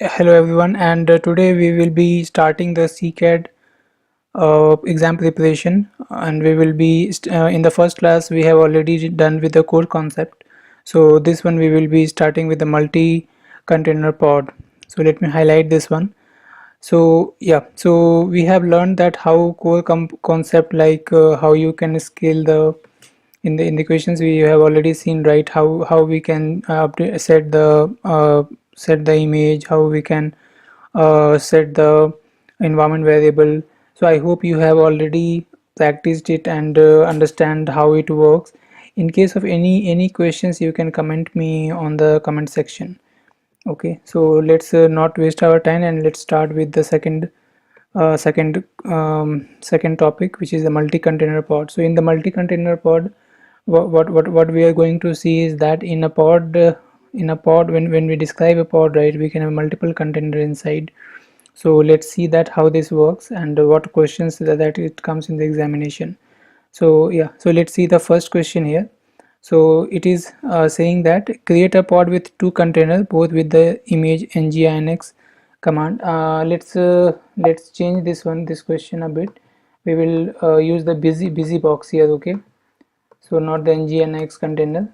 Hello everyone, and today we will be starting the CKAD exam preparation, and we will be in the first class we have already done with the core concept. So this one we will be starting with the multi-container pod. So let me highlight this one. So yeah, so we have learned that how core concept, like how you can scale the in the questions we have already seen, right, how we can set the image, how we can set the environment variable. So I hope you have already practiced it and understand how it works. In case of any questions, you can comment me on the comment section. Okay, so let's not waste our time, and let's start with the second topic, which is the multi-container pod. So in the multi-container pod, what we are going to see is that in a pod, when we describe a pod, right, we can have multiple container inside. So let's see that how this works and what questions that it comes in the examination. So yeah, so let's see the first question here. So it is saying that create a pod with two containers, both with the image NGINX command. Let's change this question a bit. We will use the BusyBox here. Okay, so not the NGINX container.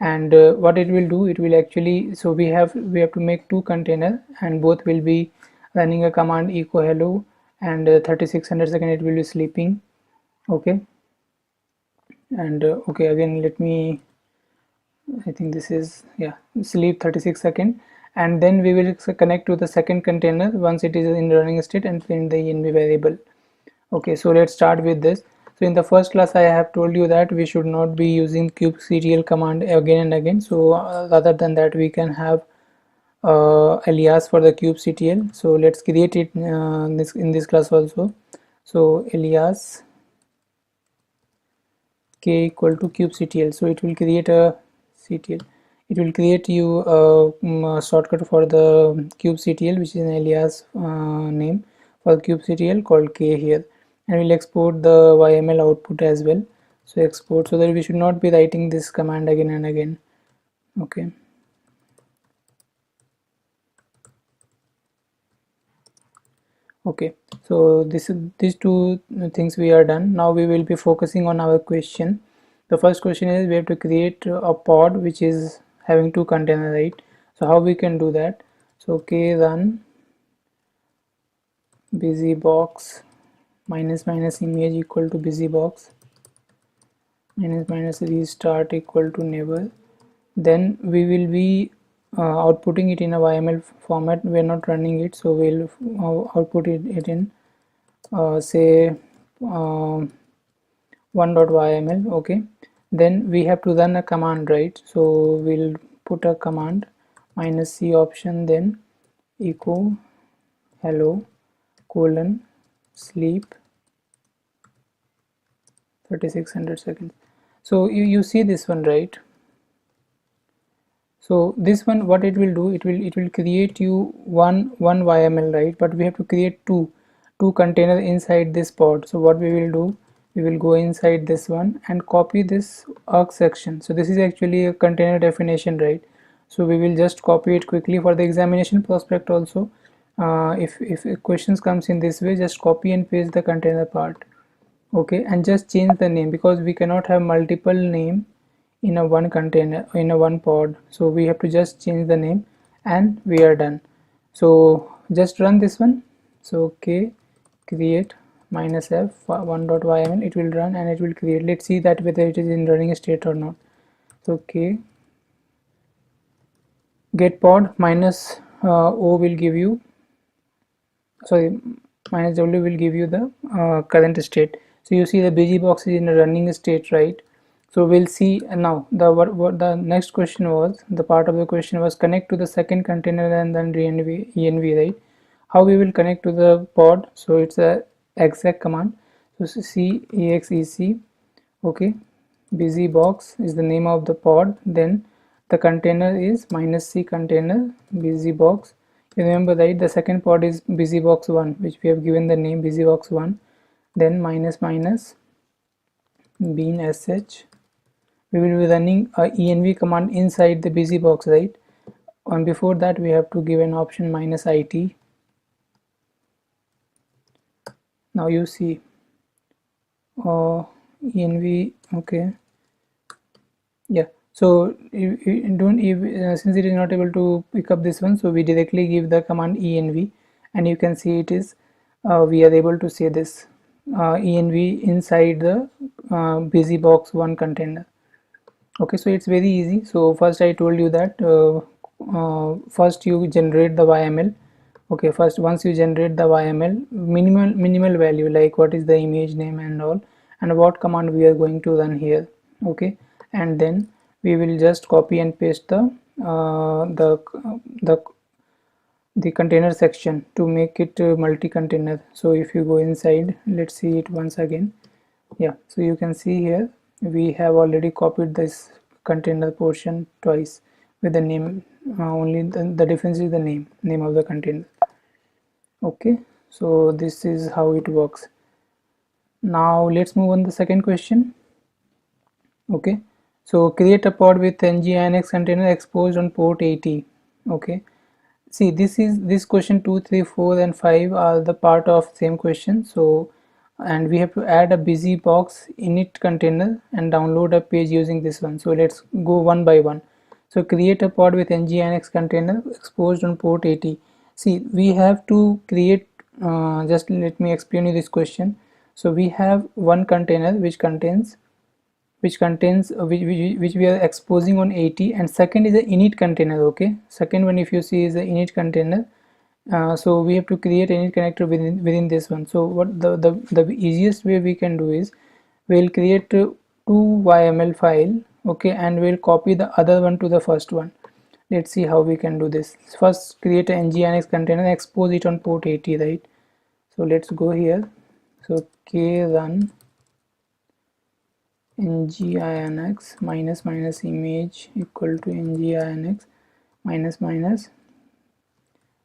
And what it will do, it will actually, so we have to make two containers, and both will be running a command echo hello, and 3600 seconds it will be sleeping. Okay, and okay, again let me, I think this is, yeah, sleep 36 seconds, and then we will connect to the second container once it is in running state and print the env variable. Okay, so let's start with this. So in the first class I have told you that we should not be using kubectl command again and again. So rather than that, we can have alias for the kubectl. So let's create it in this class also. So alias k equal to kubectl. So it will create a ctl. It will create you a shortcut for the kubectl, which is an alias name for kubectl called k here, and we'll export the YAML output as well. So export, so that we should not be writing this command again and again. Okay. Okay, so these two things we are done. Now we will be focusing on our question. The first question is we have to create a pod which is having two containers, right? So how we can do that? So k run busybox minus minus image equal to busybox minus minus restart equal to never. Then we will be outputting it in a YAML format. We are not running it, so we'll output it in say 1.yml. okay, then we have to run a command, right? So we'll put a command -c option, then echo hello colon sleep 3600 seconds. So you see this one, right? So this one, what it will do, it will create you one YAML, right? But we have to create two containers inside this pod. So what we will do, we will go inside this one and copy this arc section. So this is actually a container definition, right? So we will just copy it quickly for the examination prospect also. If questions comes in this way, just copy and paste the container part. Okay, and just change the name, because we cannot have multiple name in a one container, in a one pod. So we have to just change the name, and we are done. So just run this one. So okay, create -f 1.yml, it will run and it will create. Let's see that whether it is in running state or not. So okay, get pod minus o will give you, sorry, minus w will give you the current state. So you see the BusyBox is in a running state, right? So we'll see now the what the next question was, the part of the question was connect to the second container and then env, right? How we will connect to the pod? So it's a exec command. So cexec, okay, BusyBox is the name of the pod, then the container is -c container BusyBox. You remember, right, the second pod is BusyBox1, which we have given the name BusyBox1, then minus minus bean sh. We will be running a env command inside the BusyBox, right? and before that we have to give an option -it. Now you see env, okay, yeah. So since it is not able to pick up this one, so we directly give the command env, and you can see it is we are able to see this env inside the BusyBox 1 container. Okay, so it's very easy. So first I told you that first you generate the YML. Okay, first once you generate the YML, minimal value like what is the image name and all, and what command we are going to run here. Okay, and then we will just copy and paste the the container section to make it multi-container. So if you go inside, let's see it once again. Yeah, so you can see here we have already copied this container portion twice with the name, only the difference is the name of the container. Okay, so this is how it works. Now let's move on the second question. Okay, so create a pod with NGINX container exposed on port 80. Okay, see, this question 2, 3, 4 and 5 are the part of same question. So, and we have to add a BusyBox init container and download a page using this one. So let's go one by one. So create a pod with NGINX container exposed on port 80. See, we have to create, just let me explain you this question. So we have one container which we are exposing on 80, and second is the init container. Okay, second one if you see is the init container. So we have to create init connector within this one. So what the easiest way we can do is we'll create two YML file, okay, and we'll copy the other one to the first one. Let's see how we can do this. First create a NGINX container, expose it on port 80, right? So let's go here. So krun NGINX minus image equal to NGINX minus.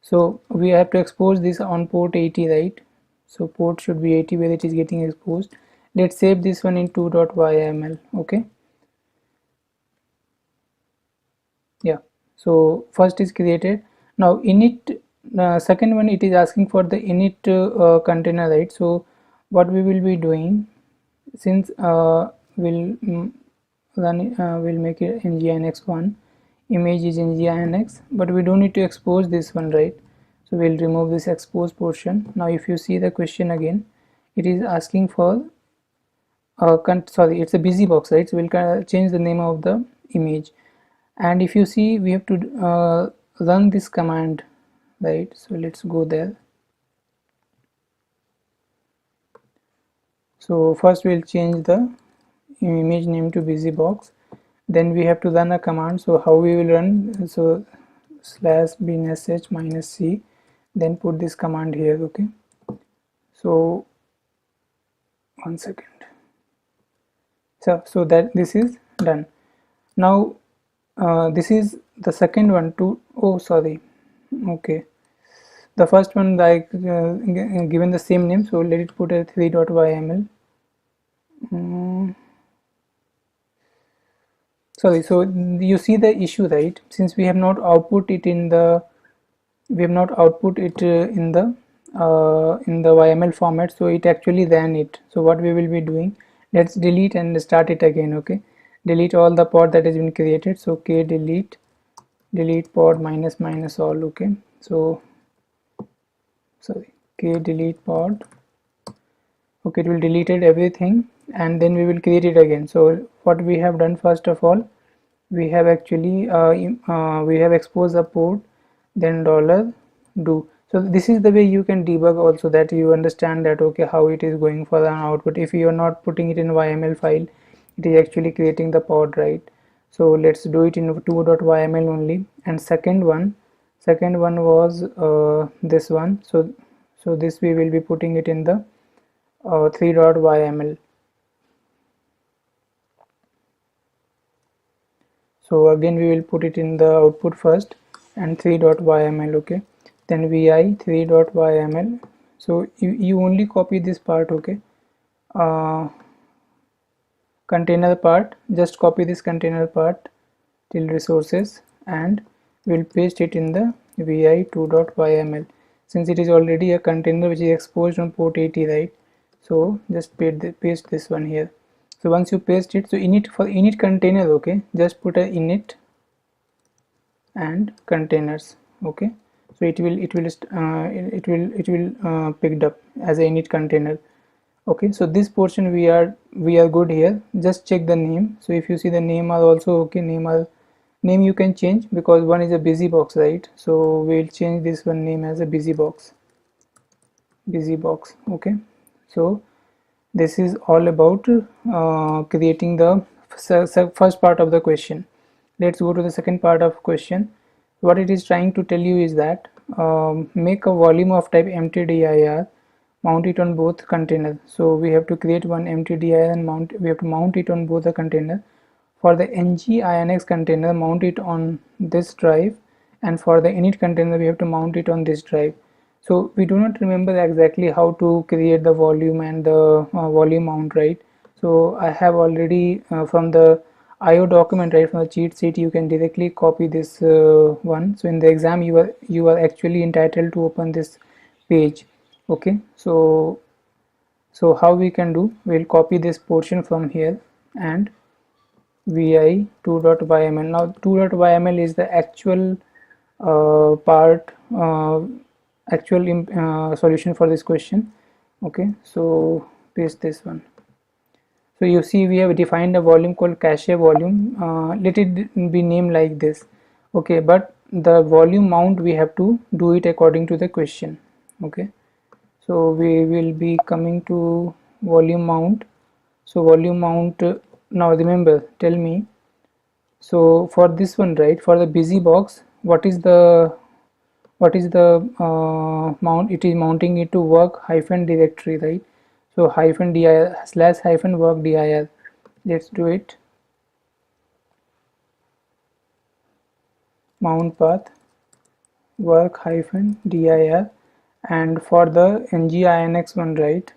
So we have to expose this on port 80, right? So port should be 80 where it is getting exposed. Let's save this one in 2.yml. Okay, yeah. So first is created. Now init, second one, it is asking for the init container, right? So what we will be doing, since we'll make it NGINX1, image is NGINX, but we don't need to expose this one, right? So we'll remove this expose portion. Now if you see the question again, it is asking for sorry, it's a BusyBox, right? So we'll change the name of the image, and if you see we have to run this command, right? So let's go there. So first we'll change the image name to BusyBox, then we have to run a command. So how we will run, so /binsh -c, then put this command here. Okay, so 1 second. So that this is done. Now this is the second one to, oh sorry, okay, the first one like given the same name, so let it put a 3.yml. Sorry, so you see the issue, right? Since we have not output it in the in the YML format, so it actually ran it. So what we will be doing, let's delete and start it again. Okay, delete all the pod that has been created. So k delete pod minus all. Okay, so sorry, k delete pod. Okay, it will deleted everything, and then we will create it again. So what we have done, first of all, we have actually we have exposed the port, then $do. So this is the way you can debug also, that you understand that okay how it is going for an output. If you are not putting it in YML file, it is actually creating the pod, right? So let's do it in 2.yml only. And second one was this one. So this we will be putting it in the 3.yml. So again we will put it in the output first, and 3.yml. okay, then vi 3.yml. so you only copy this part. Okay, container part, just copy this container part till resources, and we'll paste it in the vi2.yml, since it is already a container which is exposed on port 80, right? So just paste this one here. So once you paste it, so init, for init container, okay, just put a init and containers, okay. So it will picked up as a init container. Okay, so this portion we are good here. Just check the name. So if you see the name are also okay, name you can change, because one is a BusyBox, right? So we'll change this one name as a BusyBox. Okay. So this is all about creating the first part of the question. Let's go to the second part of question. What it is trying to tell you is that make a volume of type emptyDir, mount it on both containers. So we have to create one emptyDir and we have to mount it on both the container. For the NGINX container, mount it on this drive, and for the init container we have to mount it on this drive. So we do not remember exactly how to create the volume and the volume mount, right? So I have already from the IO document, right, from the cheat sheet, you can directly copy this one. So in the exam you are actually entitled to open this page. Okay, so how we can do, we'll copy this portion from here and vi2.yml. Now 2.yml is the actual part, solution for this question. Okay, so paste this one. So you see we have defined a volume called cache volume. Let it be named like this. Okay, but the volume mount we have to do it according to the question. Okay, so we will be coming to volume mount. So volume mount, now remember, tell me. So for this one, right, for the BusyBox, what is the mount? It is mounting it to work hyphen directory, right? So hyphen dir slash hyphen work dir. Let's do it. Mount path work hyphen dir, and for the NGINX one, right?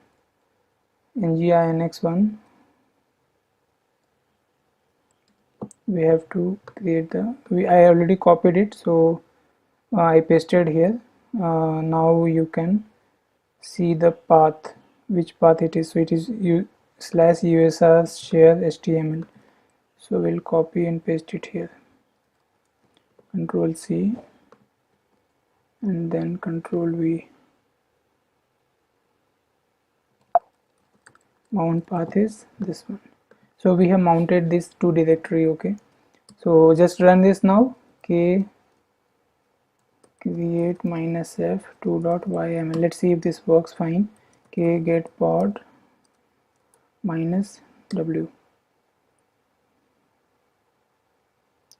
NGINX one, we have to create I already copied it, so I pasted here. Now you can see the path, which path it is. So it is /usr share html. So we'll copy and paste it here. Control C and then Control V. Mount path is this one. So we have mounted this to directory. Okay, so just run this now. K create -f 2.yml. Let's see if this works fine. K get pod -w.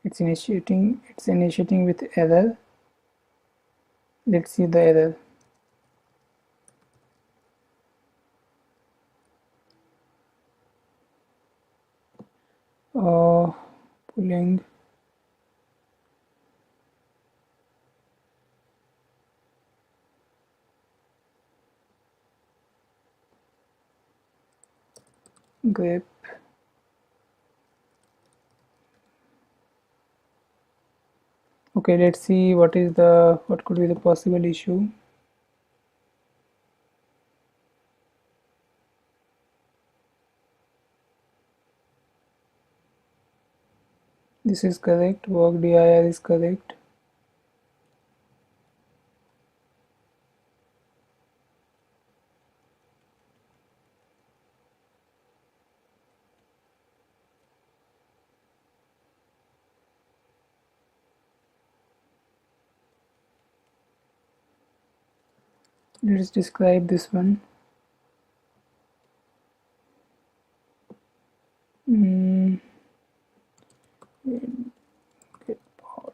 It's initiating with error. Let's see the error. Pulling grep. Okay, let's see what could be the possible issue. This is correct. Work dir is correct. Let's describe this one. Get pod.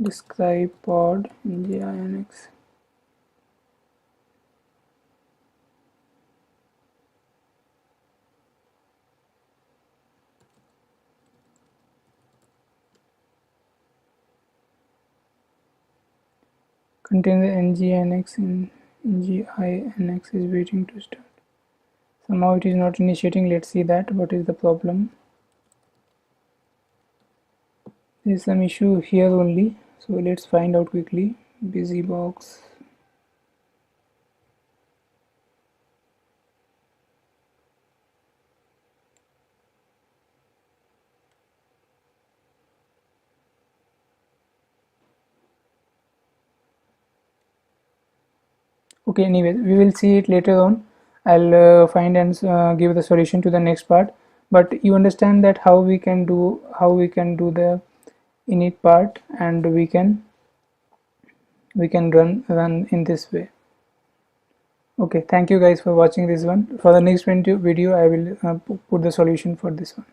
Describe pod NGINX. Container NGINX in NGINX is waiting to start. Somehow it is not initiating. Let's see that. What is the problem? There's some issue here only, so let's find out quickly. BusyBox. Okay, anyway, we will see it later on. I'll find and give the solution to the next part, but you understand that how we can do the init part, and we can run in this way. Okay, thank you guys for watching this one. For the next video I will put the solution for this one.